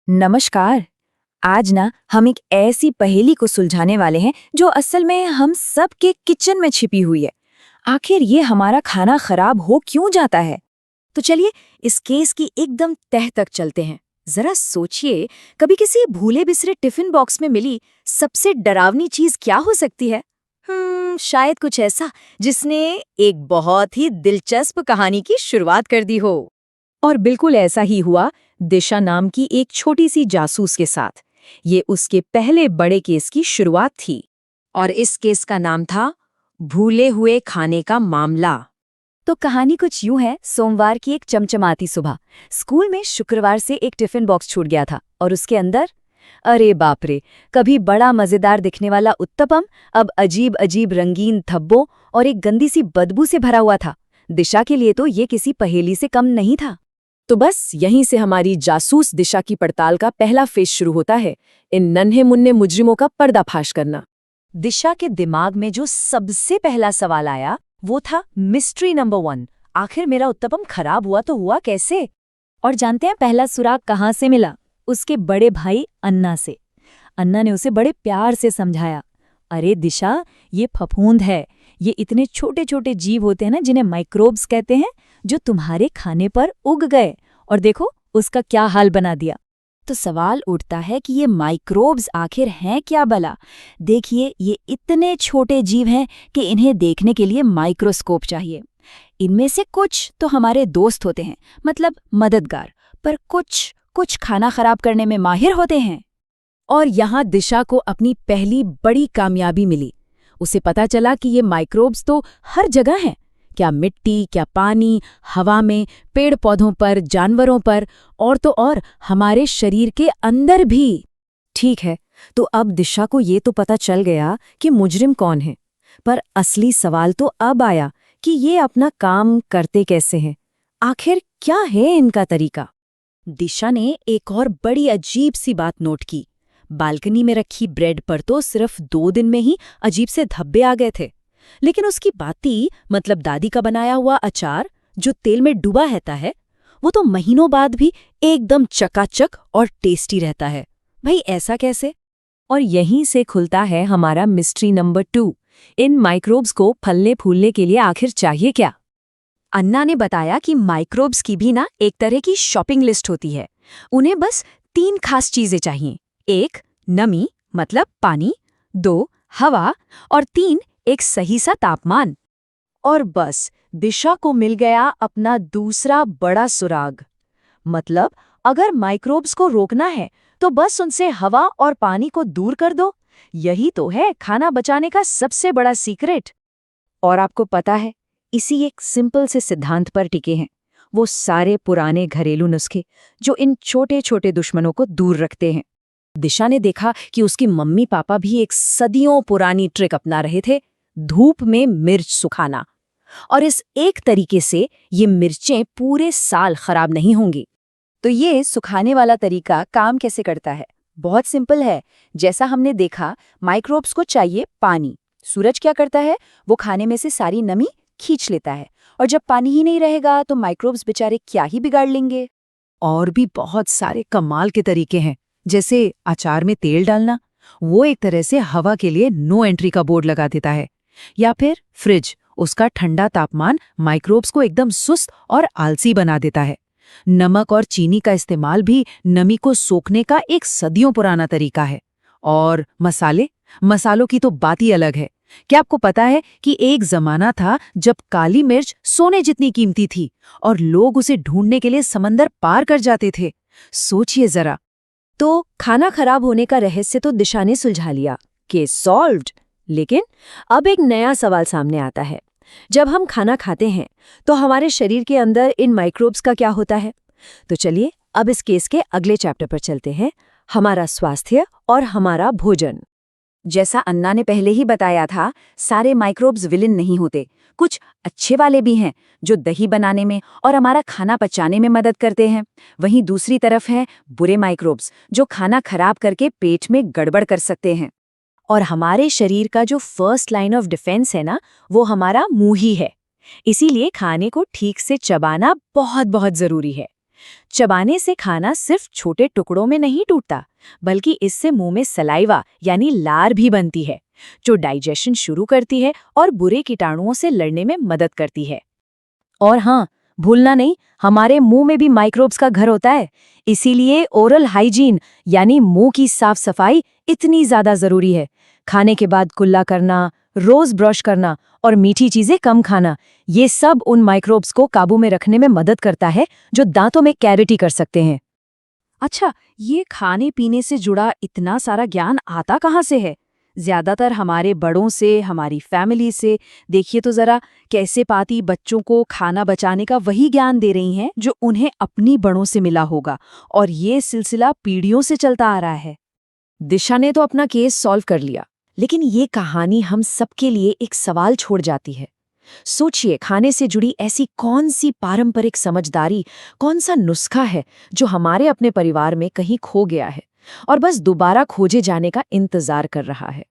नमस्कार। आज ना हम एक ऐसी पहेली को सुलझाने वाले हैं जो असल में हम सब के किचन में छिपी हुई है। आखिर ये हमारा खाना खराब हो क्यों जाता है? तो चलिए इस केस की एकदम तह तक चलते हैं। जरा सोचिए, कभी किसी भूले बिसरे टिफिन बॉक्स में मिली सबसे डरावनी चीज क्या हो सकती है? शायद कुछ ऐसा जिसने एक बहुत ही दिलचस्प कहानी की शुरुआत कर दी हो। और बिल्कुल ऐसा ही हुआ दिशा नाम की एक छोटी सी जासूस के साथ। ये उसके पहले बड़े केस की शुरुआत थी और इस केस का नाम था भूले हुए खाने का मामला। तो कहानी कुछ यूं है। सोमवार की एक चमचमाती सुबह स्कूल में शुक्रवार से एक टिफिन बॉक्स छूट गया था और उसके अंदर, अरे बाप रे, कभी बड़ा मजेदार दिखने वाला उत्तपम अब अजीब अजीब रंगीन धब्बों और एक गंदी सी बदबू से भरा हुआ था। दिशा के लिए तो ये किसी पहेली से कम नहीं था। तो बस यहीं से हमारी जासूस दिशा की पड़ताल का पहला फेज शुरू होता है, इन नन्हे मुन्ने मुजरिमों का पर्दाफाश करना। दिशा के दिमाग में जो सबसे पहला सवाल आया वो था मिस्ट्री नंबर 1। आखिर मेरा उत्तपम खराब हुआ तो हुआ कैसे? और जानते हैं पहला सुराग कहाँ से मिला? उसके बड़े भाई अन्ना से। अन्ना ने उसे बड़े प्यार से समझाया, अरे दिशा, ये फफूंद है। ये इतने छोटे छोटे जीव होते हैं ना, जिन्हें माइक्रोब्स कहते हैं, जो तुम्हारे खाने पर उग गए और देखो उसका क्या हाल बना दिया। तो सवाल उठता है कि ये माइक्रोब्स आखिर हैं क्या भला? देखिए, ये इतने छोटे जीव हैं कि इन्हें देखने के लिए माइक्रोस्कोप चाहिए। इनमें से कुछ तो हमारे दोस्त होते हैं, मतलब मददगार, पर कुछ खाना खराब करने में माहिर होते हैं। और यहाँ दिशा को अपनी पहली बड़ी कामयाबी मिली। उसे पता चला कि ये माइक्रोब्स तो हर जगह हैं। क्या मिट्टी, क्या पानी, हवा में, पेड़ पौधों पर, जानवरों पर, और तो और हमारे शरीर के अंदर भी। ठीक है, तो अब दिशा को ये तो पता चल गया कि मुजरिम कौन है, पर असली सवाल तो अब आया कि ये अपना काम करते कैसे हैं। आखिर क्या है इनका तरीका? दिशा ने एक और बड़ी अजीब सी बात नोट की। बालकनी में रखी ब्रेड पर तो सिर्फ 2 दिन में ही अजीब से धब्बे आ गए थे, लेकिन उसकी बाती, मतलब दादी का बनाया हुआ अचार जो तेल में डूबा रहता है, वो तो महीनों बाद भी एकदम चकाचक और टेस्टी रहता है। भाई ऐसा कैसे? और यहीं से खुलता है हमारा मिस्ट्री नंबर 2। इन माइक्रोब्स को फलने फूलने के लिए आखिर चाहिए क्या? अन्ना ने बताया कि माइक्रोब्स की भी ना एक तरह की शॉपिंग लिस्ट होती है। उन्हें बस 3 खास चीजें चाहिए। 1 नमी, मतलब पानी, 2 हवा, और 3 एक सही सा तापमान। और बस दिशा को मिल गया अपना दूसरा बड़ा सुराग। मतलब अगर माइक्रोब्स को रोकना है तो बस उनसे हवा और पानी को दूर कर दो। यही तो है खाना बचाने का सबसे बड़ा सीक्रेट। और आपको पता है, इसी एक सिंपल से सिद्धांत पर टिके हैं वो सारे पुराने घरेलू नुस्खे जो इन छोटे छोटे दुश्मनों को दूर रखते हैं। दिशा ने देखा कि उसकी मम्मी पापा भी एक सदियों पुरानी ट्रिक अपना रहे थे, धूप में मिर्च सुखाना। और इस एक तरीके से ये मिर्चें पूरे साल खराब नहीं होंगी। तो ये सुखाने वाला तरीका काम कैसे करता है? बहुत सिंपल है। जैसा हमने देखा, माइक्रोब्स को चाहिए पानी। सूरज क्या करता है? वो खाने में से सारी नमी खींच लेता है, और जब पानी ही नहीं रहेगा तो माइक्रोब्स बेचारे क्या ही बिगाड़ लेंगे। और भी बहुत सारे कमाल के तरीके हैं, जैसे अचार में तेल डालना, वो एक तरह से हवा के लिए नो एंट्री का बोर्ड लगा देता है। या फिर फ्रिज, उसका ठंडा तापमान माइक्रोब्स को एकदम सुस्त और आलसी बना देता है। नमक और चीनी का इस्तेमाल भी नमी को सोखने का एक सदियों पुराना तरीका है। और मसालों की तो बात ही अलग है। क्या आपको पता है कि एक जमाना था जब काली मिर्च सोने जितनी कीमती थी और लोग उसे ढूंढने के लिए समंदर पार कर जाते थे? सोचिए जरा। तो खाना खराब होने का रहस्य तो दिशा ने सुलझा लिया, केस सॉल्व्ड। लेकिन अब एक नया सवाल सामने आता है। जब हम खाना खाते हैं तो हमारे शरीर के अंदर इन माइक्रोब्स का क्या होता है? तो चलिए अब इस केस के अगले चैप्टर पर चलते हैं, हमारा स्वास्थ्य और हमारा भोजन। जैसा अन्ना ने पहले ही बताया था, सारे माइक्रोब्स विलेन नहीं होते। कुछ अच्छे वाले भी हैं जो दही बनाने में और हमारा खाना पचाने में मदद करते हैं। वहीं दूसरी तरफ है बुरे माइक्रोब्स जो खाना खराब करके पेट में गड़बड़ कर सकते हैं। और हमारे शरीर का जो फर्स्ट लाइन ऑफ डिफेंस है ना, वो हमारा मुंह ही है। इसीलिए खाने को ठीक से चबाना बहुत बहुत जरूरी है। चबाने से खाना सिर्फ छोटे टुकड़ों में नहीं टूटता, बल्कि इससे मुंह में सलाइवा यानी लार भी बनती है, जो डाइजेशन शुरू करती है और बुरे कीटाणुओं से लड़ने में मदद करती है। और हाँ, भूलना नहीं, हमारे मुंह में भी माइक्रोब्स का घर होता है। इसीलिए ओरल हाइजीन यानी मुंह की साफ सफाई इतनी ज्यादा जरूरी है। खाने के बाद कुल्ला करना, रोज ब्रश करना और मीठी चीजें कम खाना, ये सब उन माइक्रोब्स को काबू में रखने में मदद करता है जो दांतों में कैविटी कर सकते हैं। अच्छा, ये खाने पीने से जुड़ा इतना सारा ज्ञान आता कहाँ से है? ज्यादातर हमारे बड़ों से, हमारी फैमिली से। देखिए तो जरा, कैसे पाती बच्चों को खाना बचाने का वही ज्ञान दे रही हैं जो उन्हें अपनी बड़ों से मिला होगा, और ये सिलसिला पीढ़ियों से चलता आ रहा है। दिशा ने तो अपना केस सॉल्व कर लिया, लेकिन ये कहानी हम सबके लिए एक सवाल छोड़ जाती है। सोचिए, खाने से जुड़ी ऐसी कौन सी पारंपरिक समझदारी, कौन सा नुस्खा है जो हमारे अपने परिवार में कहीं खो गया है और बस दोबारा खोजे जाने का इंतजार कर रहा है।